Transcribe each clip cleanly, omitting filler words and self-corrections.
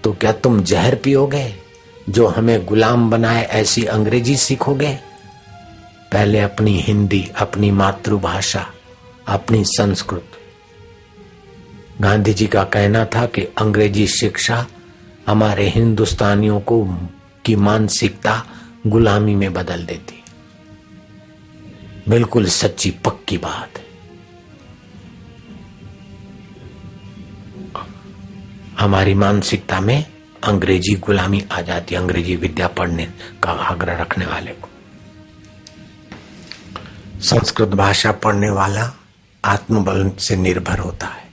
तो क्या तुम जहर पियोगे जो हमें गुलाम बनाए? ऐसी अंग्रेजी सीखोगे? पहले अपनी हिंदी, अपनी मातृभाषा, अपनी संस्कृत। गांधी जी का कहना था कि अंग्रेजी शिक्षा हमारे हिंदुस्तानियों को की मानसिकता गुलामी में बदल देती। बिल्कुल सच्ची पक्की बात है। हमारी मानसिकता में अंग्रेजी गुलामी आ जाती है, अंग्रेजी विद्या पढ़ने का आग्रह रखने वाले को। संस्कृत भाषा पढ़ने वाला आत्मबल से निर्भर होता है,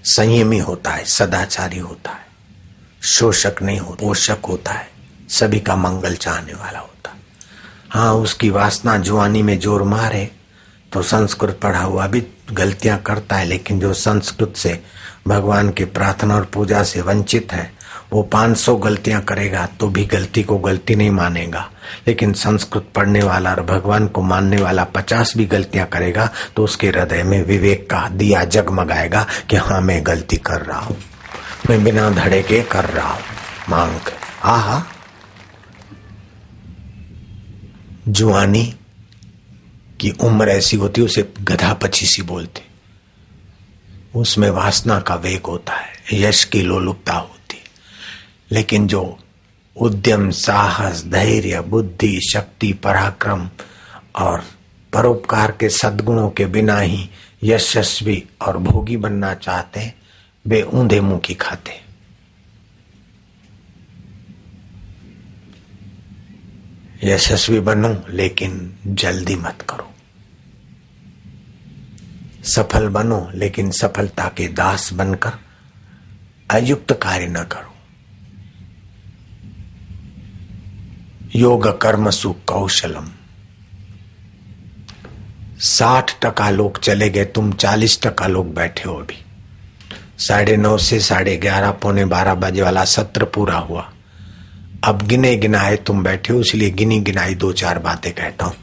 संयमी होता है, सदाचारी होता है, शोषक नहीं होता, पोषक होता है, सभी का मंगल चाहने वाला होता है। हाँ, उसकी वासना जुआनी में जोर मारे तो संस्कृत पढ़ा हुआ भी गलतियां करता है, लेकिन जो संस्कृत से भगवान की प्रार्थना और पूजा से वंचित है वो 500 गलतियां करेगा तो भी गलती को गलती नहीं मानेगा। लेकिन संस्कृत पढ़ने वाला और भगवान को मानने वाला 50 भी गलतियां करेगा तो उसके हृदय में विवेक का दिया जगमगाएगा कि हाँ, मैं गलती कर रहा हूं, मैं बिना धड़े के कर रहा हूं। मांग आहा, जुआनी की उम्र ऐसी होती, उसे गधा पचीसी बोलते। उसमें वासना का वेग होता है, यश की लोलुपता होती। लेकिन जो उद्यम, साहस, धैर्य, बुद्धि, शक्ति, पराक्रम और परोपकार के सद्गुणों के बिना ही यशस्वी और भोगी बनना चाहते, वे ऊंधे मुंह की खाते। यशस्वी बनो लेकिन जल्दी मत करो, सफल बनो लेकिन सफलता के दास बनकर अयुक्त कार्य न करो। योग कर्मसु कौशलम। 60% लोग चले गए, तुम 40% लोग बैठे हो अभी। 9:30 से 11:30 पौने 12 बजे वाला सत्र पूरा हुआ। अब गिने गिनाए तुम बैठे हो, इसलिए गिनी गिनाई 2-4 बातें कहता हूं।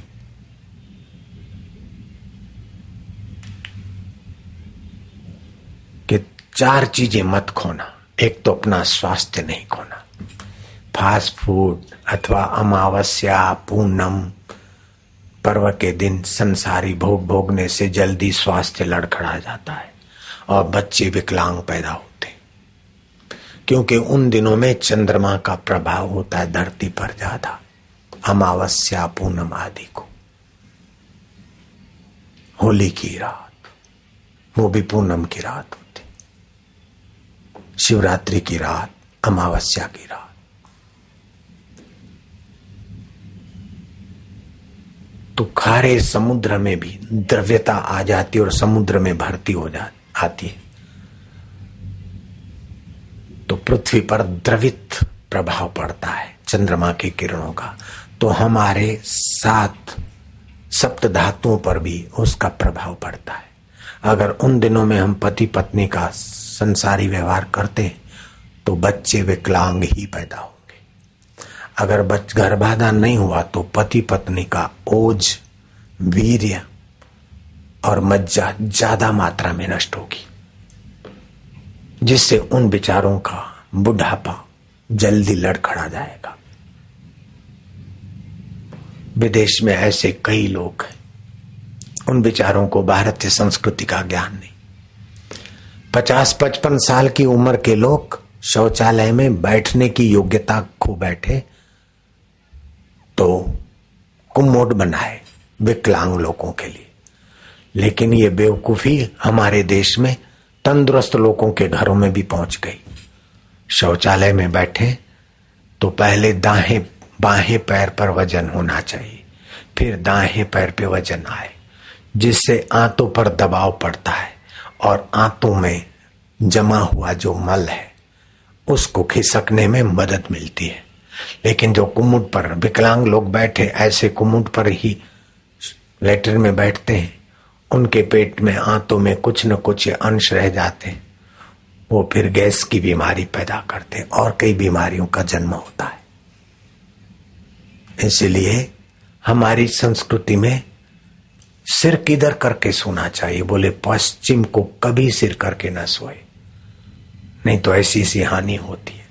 कि 4 चीजें मत खोना। एक तो अपना स्वास्थ्य नहीं खोना। फास्ट फूड अथवा अमावस्या, पूनम, पर्व के दिन संसारी भोग भोगने से जल्दी स्वास्थ्य लड़खड़ा जाता है और बच्चे विकलांग पैदा होते, क्योंकि उन दिनों में चंद्रमा का प्रभाव होता है धरती पर ज्यादा, अमावस्या, पूनम आदि को। होली की रात, वो भी पूनम की रात होती, शिवरात्रि की रात, अमावस्या की रात। तो खारे समुद्र में भी द्रव्यता आ जाती और समुद्र में भर्ती हो आती है, तो पृथ्वी पर द्रवित प्रभाव पड़ता है चंद्रमा की किरणों का। तो हमारे 7 सप्त धातुओं पर भी उसका प्रभाव पड़ता है। अगर उन दिनों में हम पति पत्नी का संसारी व्यवहार करते तो बच्चे विकलांग ही पैदा होंगे। अगर गर्भाधान नहीं हुआ तो पति पत्नी का ओज, वीर्य और मज्जा ज्यादा मात्रा में नष्ट होगी, जिससे उन बेचारों का बुढ़ापा जल्दी लड़खड़ा जाएगा। विदेश में ऐसे कई लोग हैं, उन बेचारों को भारतीय संस्कृति का ज्ञान नहीं। 50-55 साल की उम्र के लोग शौचालय में बैठने की योग्यता खो बैठे तो कुम्मोड बनाए विकलांग लोगों के लिए। लेकिन ये बेवकूफी हमारे देश में तंदुरुस्त लोगों के घरों में भी पहुंच गई। शौचालय में बैठे तो पहले बाहें पैर पर वजन होना चाहिए, फिर दाहिने पैर पे वजन आए, जिससे आंतों पर दबाव पड़ता है और आंतों में जमा हुआ जो मल है उसको खिसकने में मदद मिलती है। लेकिन जो कुम्मुट पर विकलांग लोग बैठे, ऐसे कुम्मुट पर ही लेटर में बैठते हैं, उनके पेट में, आंतों में कुछ न कुछ अंश रह जाते हैं, वो फिर गैस की बीमारी पैदा करते हैं और कई बीमारियों का जन्म होता है। इसलिए हमारी संस्कृति में सिर किधर करके सोना चाहिए, बोले पश्चिम को कभी सिर करके न सोए, नहीं तो ऐसी सी हानि होती है।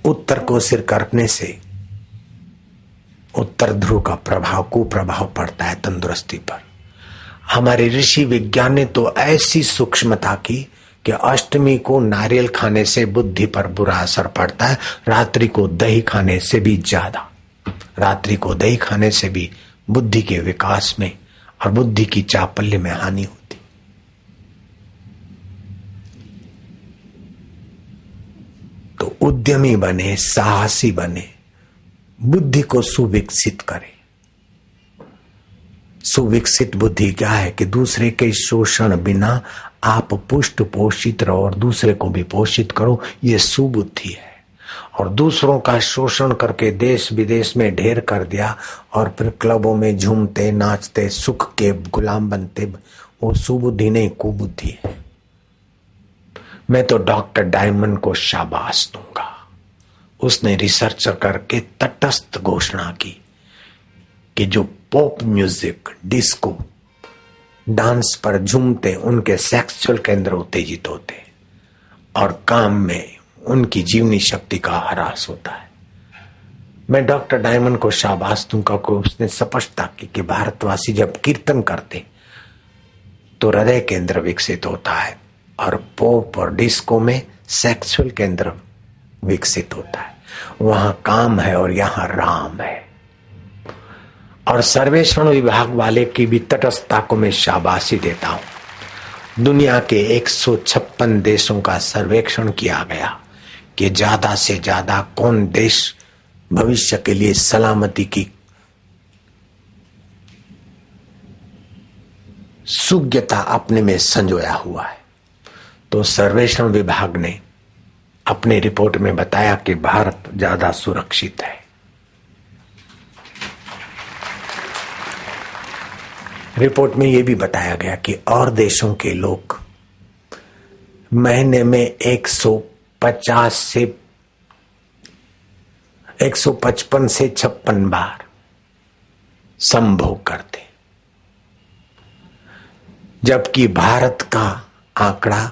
उत्तर को सिर करने से उत्तर ध्रुव का कुप्रभाव पड़ता है तंदुरुस्ती पर। हमारे ऋषि विज्ञान ने तो ऐसी सूक्ष्मता की कि अष्टमी को नारियल खाने से बुद्धि पर बुरा असर पड़ता है, रात्रि को दही खाने से भी ज्यादा। रात्रि को दही खाने से भी बुद्धि के विकास में और बुद्धि की चापल्य में हानि होती। तो उद्यमी बने, साहसी बने, बुद्धि को सुविकसित करें। सुविकसित बुद्धि क्या है कि दूसरे के शोषण बिना आप पुष्ट पोषित रहो और दूसरे को भी पोषित करो, ये सुबुद्धि है। और दूसरों का शोषण करके देश विदेश में ढेर कर दिया और फिर क्लबों में झूमते नाचते सुख के गुलाम बनते, वो सुबुद्धि नहीं, कुबुद्धि है। मैं तो डॉक्टर डायमंड को शाबाश दूंगा। उसने रिसर्च करके तटस्थ घोषणा की कि जो पॉप म्यूजिक, डिस्को, डांस पर झूमते उनके सेक्सुअल केंद्र उत्तेजित होते और काम में उनकी जीवनी शक्ति का ह्रास होता है। मैं डॉक्टर डायमंड को शाबाश दूंगा कि उसने स्पष्टता की कि भारतवासी जब कीर्तन करते तो हृदय केंद्र विकसित होता है और पॉप और डिस्को में सेक्सुअल केंद्र विकसित होता है। वहां काम है और यहां राम है। और सर्वेक्षण विभाग वाले की भी तटस्थता को मैं शाबाशी देता हूं। दुनिया के 156 देशों का सर्वेक्षण किया गया कि ज्यादा से ज्यादा कौन देश भविष्य के लिए सलामती की सुज्ञता अपने में संजोया हुआ है। तो सर्वेक्षण विभाग ने अपने रिपोर्ट में बताया कि भारत ज्यादा सुरक्षित है। रिपोर्ट में यह भी बताया गया कि और देशों के लोग महीने में 155 से 155 से 56 बार संभोग करते, जबकि भारत का आंकड़ा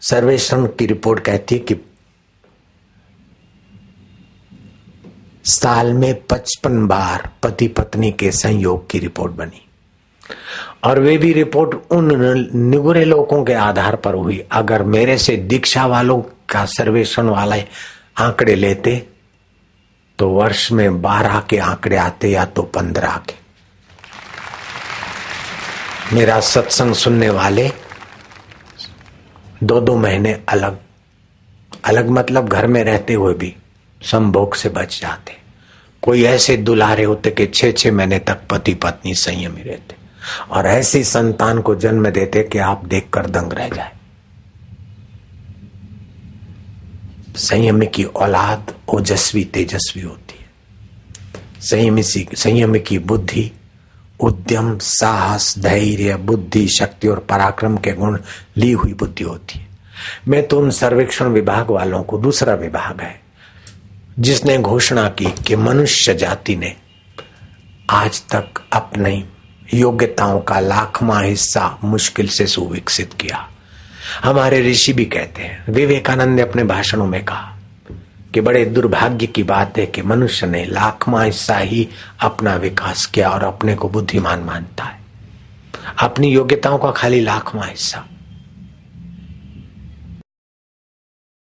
सर्वेक्षण की रिपोर्ट कहती है कि साल में 55 बार पति पत्नी के संयोग की रिपोर्ट बनी। और वे भी रिपोर्ट उन निगुरे लोगों के आधार पर हुई। अगर मेरे से दीक्षा वालों का सर्वेक्षण वाले आंकड़े लेते तो वर्ष में 12 के आंकड़े आते या तो 15 के। मेरा सत्संग सुनने वाले 2-2 महीने अलग मतलब घर में रहते हुए भी संभोग से बच जाते। कोई ऐसे दुलारे होते कि 6-6 महीने तक पति पत्नी संयमी रहते और ऐसी संतान को जन्म देते कि आप देखकर दंग रह जाए। संयमी की औलाद ओजस्वी तेजस्वी होती है। संयमी की बुद्धि उद्यम, साहस, धैर्य, बुद्धि, शक्ति और पराक्रम के गुण ली हुई बुद्धि होती है। मैं तो उन सर्वेक्षण विभाग वालों को, दूसरा विभाग है जिसने घोषणा की कि मनुष्य जाति ने आज तक अपनी योग्यताओं का 1,00,000वां हिस्सा मुश्किल से सुविकसित किया। हमारे ऋषि भी कहते हैं, विवेकानंद ने अपने भाषणों में कहा कि बड़े दुर्भाग्य की बात है कि मनुष्य ने 1,00,000वां हिस्सा ही अपना विकास किया और अपने को बुद्धिमान मानता है। अपनी योग्यताओं का खाली 1,00,000वां हिस्सा।